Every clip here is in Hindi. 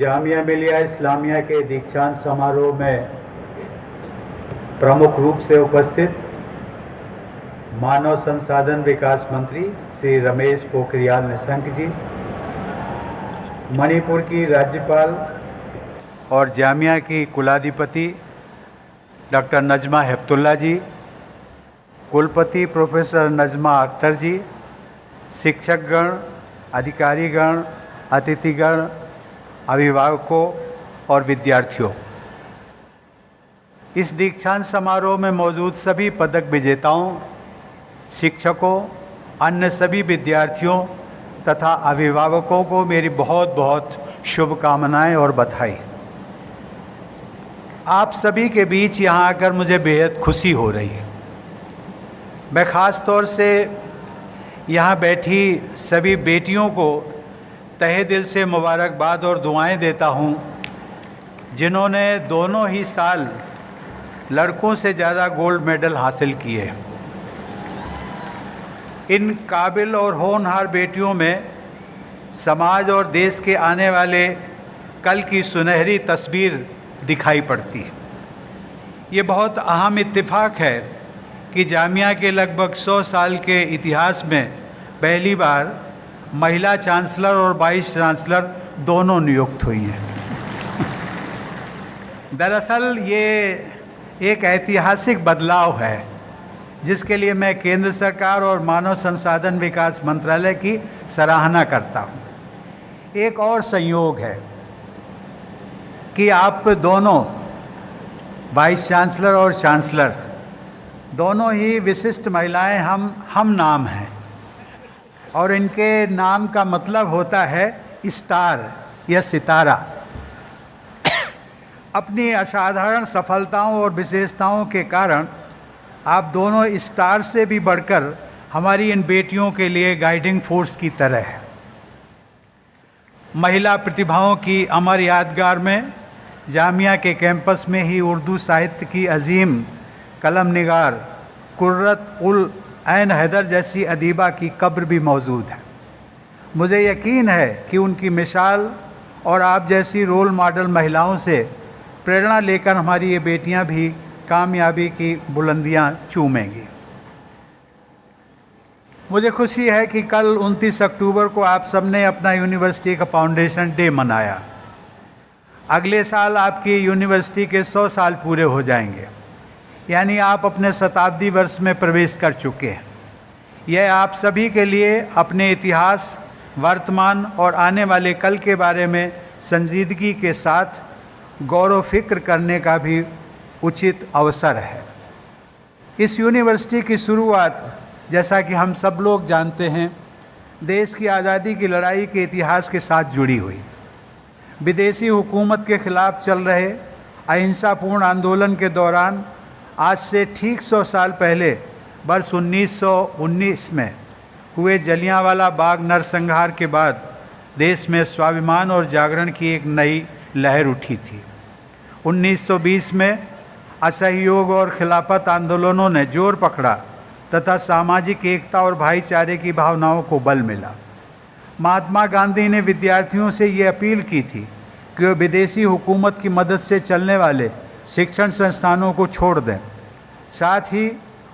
जामिया मिलिया इस्लामिया के दीक्षांत समारोह में प्रमुख रूप से उपस्थित मानव संसाधन विकास मंत्री श्री रमेश पोखरियाल निशंक जी, मणिपुर की राज्यपाल और जामिया की कुलाधिपति डॉक्टर नजमा हेपतुल्ला जी, कुलपति प्रोफेसर नजमा अख्तर जी, शिक्षकगण, अधिकारीगण, अतिथिगण, अभिभावकों और विद्यार्थियों, इस दीक्षांत समारोह में मौजूद सभी पदक विजेताओं, शिक्षकों, अन्य सभी विद्यार्थियों तथा अभिभावकों को मेरी बहुत बहुत शुभकामनाएं और बधाई। आप सभी के बीच यहाँ आकर मुझे बेहद खुशी हो रही है। मैं ख़ास तौर से यहाँ बैठी सभी बेटियों को तहे दिल से मुबारकबाद और दुआएं देता हूँ, जिन्होंने दोनों ही साल लड़कों से ज़्यादा गोल्ड मेडल हासिल किए। इन काबिल और होनहार बेटियों में समाज और देश के आने वाले कल की सुनहरी तस्वीर दिखाई पड़ती है। ये बहुत अहम इत्तेफाक है कि जामिया के लगभग 100 साल के इतिहास में पहली बार महिला चांसलर और वाइस चांसलर दोनों नियुक्त हुई हैं। दरअसल ये एक ऐतिहासिक बदलाव है, जिसके लिए मैं केंद्र सरकार और मानव संसाधन विकास मंत्रालय की सराहना करता हूँ। एक और संयोग है कि आप दोनों वाइस चांसलर और चांसलर दोनों ही विशिष्ट महिलाएं हम नाम हैं, और इनके नाम का मतलब होता है स्टार या सितारा। अपनी असाधारण सफलताओं और विशेषताओं के कारण आप दोनों स्टार से भी बढ़कर हमारी इन बेटियों के लिए गाइडिंग फोर्स की तरह है। महिला प्रतिभाओं की अमर यादगार में जामिया के कैंपस में ही उर्दू साहित्य की अजीम कलम निगार कुर्रत उल ऐन हैदर जैसी अदीबा की कब्र भी मौजूद है। मुझे यकीन है कि उनकी मिसाल और आप जैसी रोल मॉडल महिलाओं से प्रेरणा लेकर हमारी ये बेटियां भी कामयाबी की बुलंदियां चूमेंगी। मुझे खुशी है कि कल 29 अक्टूबर को आप सबने अपना यूनिवर्सिटी का फाउंडेशन डे मनाया। अगले साल आपकी यूनिवर्सिटी के 100 साल पूरे हो जाएंगे, यानी आप अपने शताब्दी वर्ष में प्रवेश कर चुके हैं। यह आप सभी के लिए अपने इतिहास, वर्तमान और आने वाले कल के बारे में संजीदगी के साथ गौर व फिक्र करने का भी उचित अवसर है। इस यूनिवर्सिटी की शुरुआत, जैसा कि हम सब लोग जानते हैं, देश की आज़ादी की लड़ाई के इतिहास के साथ जुड़ी हुई। विदेशी हुकूमत के ख़िलाफ़ चल रहे अहिंसापूर्ण आंदोलन के दौरान आज से ठीक 100 साल पहले वर्ष 1919 में हुए जलियांवाला बाग नरसंहार के बाद देश में स्वाभिमान और जागरण की एक नई लहर उठी थी। 1920 में असहयोग और खिलाफत आंदोलनों ने जोर पकड़ा तथा सामाजिक एकता और भाईचारे की भावनाओं को बल मिला। महात्मा गांधी ने विद्यार्थियों से ये अपील की थी कि वे विदेशी हुकूमत की मदद से चलने वाले शिक्षण संस्थानों को छोड़ दें। साथ ही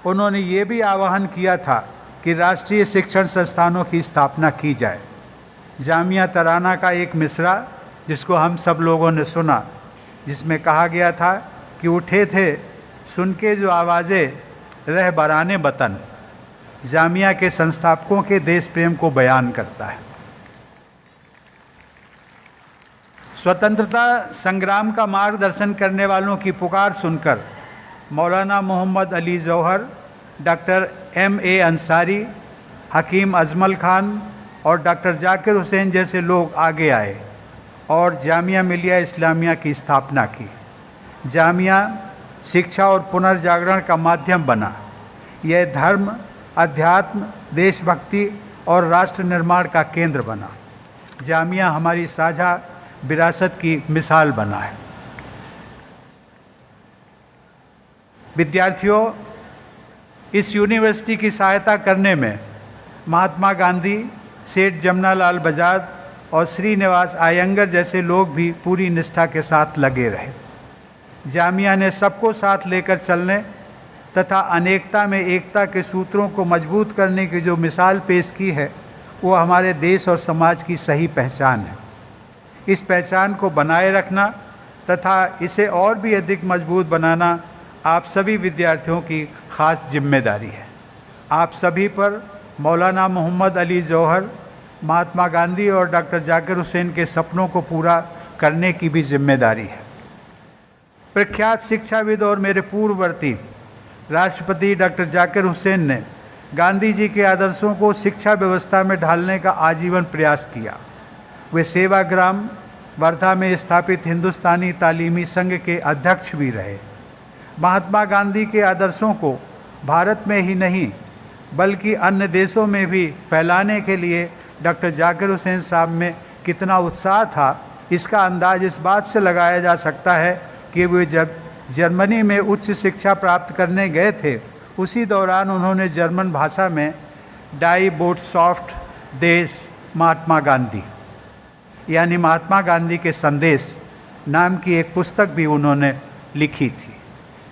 उन्होंने ये भी आह्वान किया था कि राष्ट्रीय शिक्षण संस्थानों की स्थापना की जाए। जामिया तराना का एक मिसरा, जिसको हम सब लोगों ने सुना, जिसमें कहा गया था कि उठे थे सुन के जो आवाज़ें रह बराने वतन, जामिया के संस्थापकों के देश प्रेम को बयान करता है। स्वतंत्रता संग्राम का मार्गदर्शन करने वालों की पुकार सुनकर मौलाना मोहम्मद अली जौहर, डॉक्टर M.A. अंसारी, हकीम अजमल खान और डॉक्टर जाकिर हुसैन जैसे लोग आगे आए और जामिया मिलिया इस्लामिया की स्थापना की। जामिया शिक्षा और पुनर्जागरण का माध्यम बना। यह धर्म, अध्यात्म, देशभक्ति और राष्ट्र निर्माण का केंद्र बना। जामिया हमारी साझा विरासत की मिसाल बना है। विद्यार्थियों, इस यूनिवर्सिटी की सहायता करने में महात्मा गांधी, सेठ जमनालाल बजाज, और श्रीनिवास अयंगर जैसे लोग भी पूरी निष्ठा के साथ लगे रहे। जामिया ने सबको साथ लेकर चलने तथा अनेकता में एकता के सूत्रों को मजबूत करने की जो मिसाल पेश की है, वो हमारे देश और समाज की सही पहचान है। इस पहचान को बनाए रखना तथा इसे और भी अधिक मजबूत बनाना आप सभी विद्यार्थियों की ख़ास जिम्मेदारी है। आप सभी पर मौलाना मोहम्मद अली जौहर, महात्मा गांधी और डॉक्टर जाकिर हुसैन के सपनों को पूरा करने की भी जिम्मेदारी है। प्रख्यात शिक्षाविद और मेरे पूर्ववर्ती राष्ट्रपति डॉक्टर जाकिर हुसैन ने गांधी जी के आदर्शों को शिक्षा व्यवस्था में ढालने का आजीवन प्रयास किया। वे सेवाग्राम वर्धा में स्थापित हिंदुस्तानी तालीमी संघ के अध्यक्ष भी रहे। महात्मा गांधी के आदर्शों को भारत में ही नहीं बल्कि अन्य देशों में भी फैलाने के लिए डॉक्टर जाकिर हुसैन साहब में कितना उत्साह था, इसका अंदाज इस बात से लगाया जा सकता है कि वे जब जर्मनी में उच्च शिक्षा प्राप्त करने गए थे, उसी दौरान उन्होंने जर्मन भाषा में डाई बोटसॉफ्ट देश महात्मा गांधी यानी महात्मा गांधी के संदेश नाम की एक पुस्तक भी उन्होंने लिखी थी।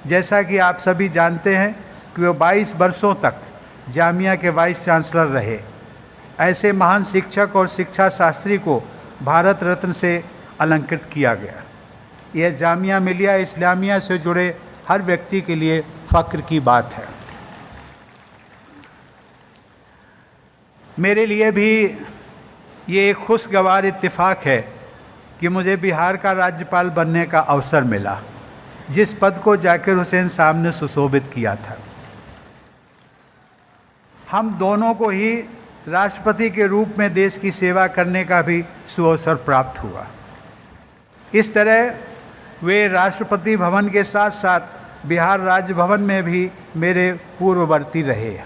जैसा कि आप सभी जानते हैं कि वो 22 वर्षों तक जामिया के वाइस चांसलर रहे। ऐसे महान शिक्षक और शिक्षा शास्त्री को भारत रत्न से अलंकृत किया गया। यह जामिया मिलिया इस्लामिया से जुड़े हर व्यक्ति के लिए फ़ख्र की बात है। मेरे लिए भी ये एक खुशगवार इत्तेफाक है कि मुझे बिहार का राज्यपाल बनने का अवसर मिला, जिस पद को जाकिर हुसैन साहब ने सुशोभित किया था। हम दोनों को ही राष्ट्रपति के रूप में देश की सेवा करने का भी सुअवसर प्राप्त हुआ। इस तरह वे राष्ट्रपति भवन के साथ साथ बिहार राज्य भवन में भी मेरे पूर्ववर्ती रहे।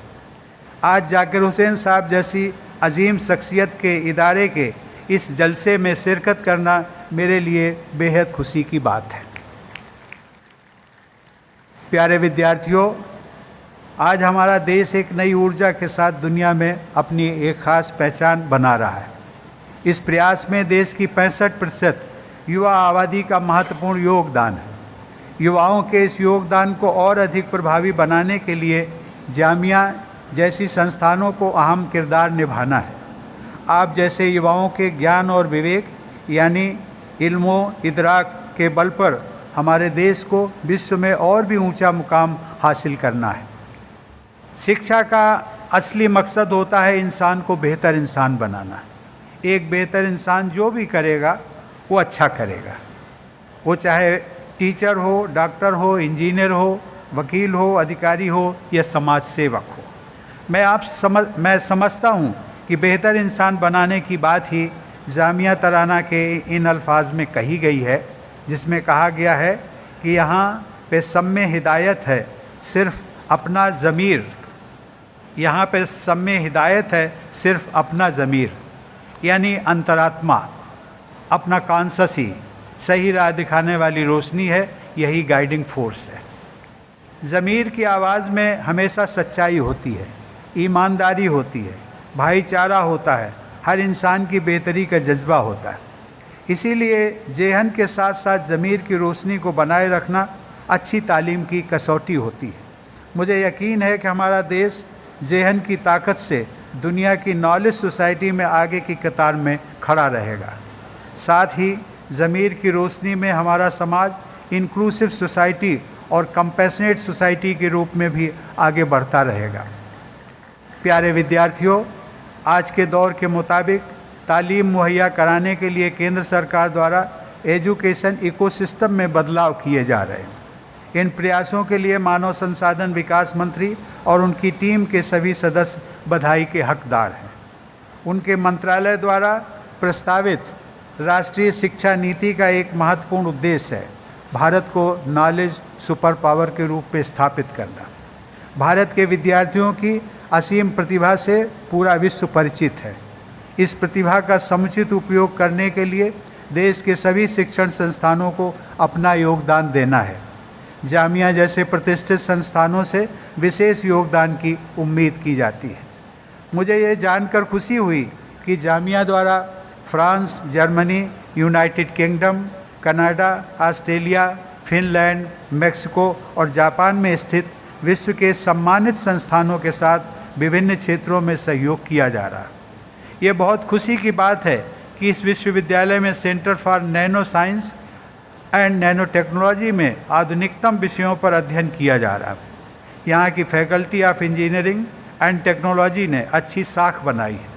आज जाकिर हुसैन साहब जैसी अजीम शख्सियत के इदारे के इस जलसे में शिरकत करना मेरे लिए बेहद खुशी की बात है। प्यारे विद्यार्थियों, आज हमारा देश एक नई ऊर्जा के साथ दुनिया में अपनी एक खास पहचान बना रहा है। इस प्रयास में देश की 65% युवा आबादी का महत्वपूर्ण योगदान है। युवाओं के इस योगदान को और अधिक प्रभावी बनाने के लिए जामिया जैसी संस्थानों को अहम किरदार निभाना है। आप जैसे युवाओं के ज्ञान और विवेक यानी इल्मो इदराक के बल पर हमारे देश को विश्व में और भी ऊंचा मुकाम हासिल करना है। शिक्षा का असली मकसद होता है इंसान को बेहतर इंसान बनाना। एक बेहतर इंसान जो भी करेगा वो अच्छा करेगा, वो चाहे टीचर हो, डॉक्टर हो, इंजीनियर हो, वकील हो, अधिकारी हो या समाज सेवक हो। मैं समझता हूँ कि बेहतर इंसान बनाने की बात ही जामिया तराना के इन अल्फाज में कही गई है, जिसमें कहा गया है कि यहाँ पे सब में हिदायत है सिर्फ अपना ज़मीर, यहाँ पे सब में हिदायत है सिर्फ अपना ज़मीर यानी अंतरात्मा, अपना कॉन्शस ही सही राह दिखाने वाली रोशनी है, यही गाइडिंग फोर्स है। ज़मीर की आवाज़ में हमेशा सच्चाई होती है, ईमानदारी होती है, भाईचारा होता है, हर इंसान की बेहतरी का जज्बा होता है। इसीलिए जेहन के साथ साथ ज़मीर की रोशनी को बनाए रखना अच्छी तालीम की कसौटी होती है। मुझे यकीन है कि हमारा देश जेहन की ताकत से दुनिया की नॉलेज सोसाइटी में आगे की कतार में खड़ा रहेगा। साथ ही ज़मीर की रोशनी में हमारा समाज इंक्लूसिव सोसाइटी और कंपैशनेट सोसाइटी के रूप में भी आगे बढ़ता रहेगा। प्यारे विद्यार्थियों, आज के दौर के मुताबिक तालीम मुहैया कराने के लिए केंद्र सरकार द्वारा एजुकेशन इकोसिस्टम में बदलाव किए जा रहे हैं। इन प्रयासों के लिए मानव संसाधन विकास मंत्री और उनकी टीम के सभी सदस्य बधाई के हकदार हैं। उनके मंत्रालय द्वारा प्रस्तावित राष्ट्रीय शिक्षा नीति का एक महत्वपूर्ण उद्देश्य है भारत को नॉलेज सुपर पावर के रूप में स्थापित करना। भारत के विद्यार्थियों की असीम प्रतिभा से पूरा विश्व परिचित है। इस प्रतिभा का समुचित उपयोग करने के लिए देश के सभी शिक्षण संस्थानों को अपना योगदान देना है। जामिया जैसे प्रतिष्ठित संस्थानों से विशेष योगदान की उम्मीद की जाती है। मुझे ये जानकर खुशी हुई कि जामिया द्वारा France, Germany, United kingdom, Canada, Australia, Finland, Mexico और जापान में स्थित विश्व के सम्मानित संस्थानों के साथ विभिन्न क्षेत्रों में सहयोग किया जा रहा है। ये बहुत खुशी की बात है कि इस विश्वविद्यालय में centre for nano science and nano technology में आधुनिकतम विषयों पर अध्ययन किया जा रहा है। यहाँ की faculty of engineering and technology ने अच्छी साख बनाई है।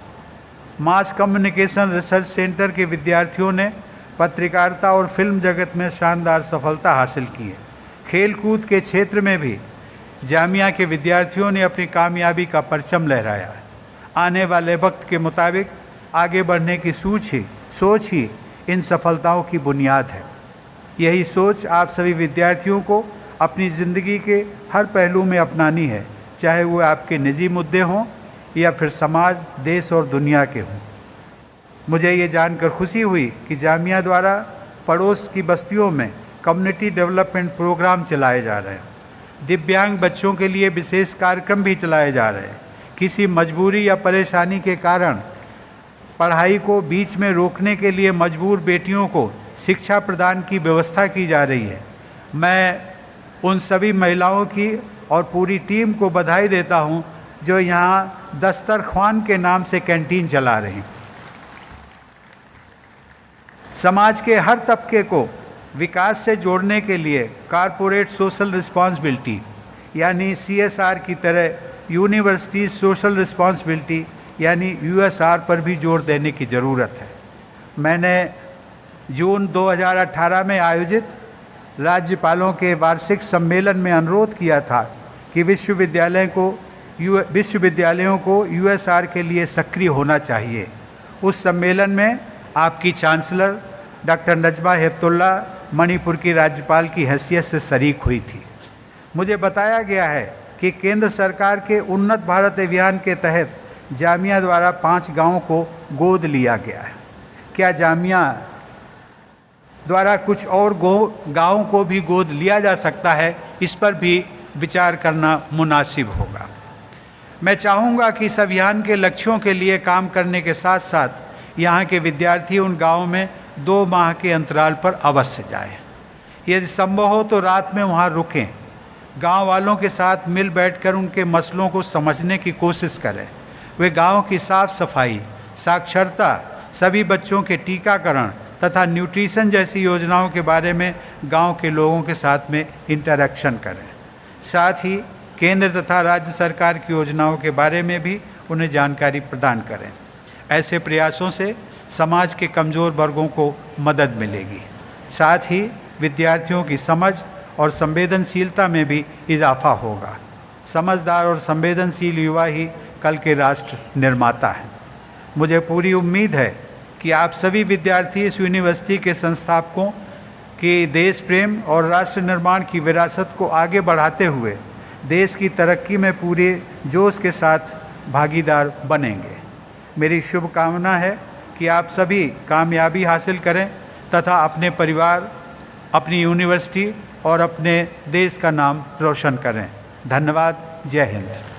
मास कम्युनिकेशन रिसर्च सेंटर के विद्यार्थियों ने पत्रकारिता और फिल्म जगत में शानदार सफलता हासिल की है। खेल कूद के क्षेत्र में भी जामिया के विद्यार्थियों ने अपनी कामयाबी का परचम लहराया है। आने वाले वक्त के मुताबिक आगे बढ़ने की सोच ही इन सफलताओं की बुनियाद है। यही सोच आप सभी विद्यार्थियों को अपनी ज़िंदगी के हर पहलू में अपनानी है, चाहे वो आपके निजी मुद्दे हों या फिर समाज, देश और दुनिया के हों। मुझे ये जानकर खुशी हुई कि जामिया द्वारा पड़ोस की बस्तियों में कम्युनिटी डेवलपमेंट प्रोग्राम चलाए जा रहे हैं। दिव्यांग बच्चों के लिए विशेष कार्यक्रम भी चलाए जा रहे हैं। किसी मजबूरी या परेशानी के कारण पढ़ाई को बीच में रोकने के लिए मजबूर बेटियों को शिक्षा प्रदान की व्यवस्था की जा रही है। मैं उन सभी महिलाओं की और पूरी टीम को बधाई देता हूं जो यहाँ दस्तरख्वान के नाम से कैंटीन चला रही हैं। समाज के हर तबके को विकास से जोड़ने के लिए कॉरपोरेट सोशल रिस्पॉन्सिबिलिटी यानी CSR की तरह यूनिवर्सिटी सोशल रिस्पॉन्सिबिलिटी यानी USR पर भी जोर देने की ज़रूरत है। मैंने जून 2018 में आयोजित राज्यपालों के वार्षिक सम्मेलन में अनुरोध किया था कि विश्वविद्यालयों को USR के लिए सक्रिय होना चाहिए। उस सम्मेलन में आपकी चांसलर डॉक्टर नजमा हेपतुल्ला मणिपुर की राज्यपाल की हैसियत से शरीक हुई थी। मुझे बताया गया है कि केंद्र सरकार के उन्नत भारत अभियान के तहत जामिया द्वारा 5 गांवों को गोद लिया गया है। क्या जामिया द्वारा कुछ और गांवों को भी गोद लिया जा सकता है? इस पर भी विचार करना मुनासिब होगा। मैं चाहूँगा कि इस अभियान के लक्ष्यों के लिए काम करने के साथ साथ यहाँ के विद्यार्थी उन गाँवों में 2 माह के अंतराल पर अवश्य जाएं। यदि संभव हो तो रात में वहाँ रुकें। गांव वालों के साथ मिल बैठकर उनके मसलों को समझने की कोशिश करें। वे गांव की साफ सफाई, साक्षरता, सभी बच्चों के टीकाकरण तथा न्यूट्रिशन जैसी योजनाओं के बारे में गांव के लोगों के साथ में इंटरेक्शन करें। साथ ही केंद्र तथा राज्य सरकार की योजनाओं के बारे में भी उन्हें जानकारी प्रदान करें। ऐसे प्रयासों से समाज के कमज़ोर वर्गों को मदद मिलेगी। साथ ही विद्यार्थियों की समझ और संवेदनशीलता में भी इजाफा होगा। समझदार और संवेदनशील युवा ही कल के राष्ट्र निर्माता हैं। मुझे पूरी उम्मीद है कि आप सभी विद्यार्थी इस यूनिवर्सिटी के संस्थापकों की देश प्रेम और राष्ट्र निर्माण की विरासत को आगे बढ़ाते हुए देश की तरक्की में पूरे जोश के साथ भागीदार बनेंगे। मेरी शुभकामना है कि आप सभी कामयाबी हासिल करें तथा अपने परिवार, अपनी यूनिवर्सिटी और अपने देश का नाम रोशन करें। धन्यवाद। जय हिंद।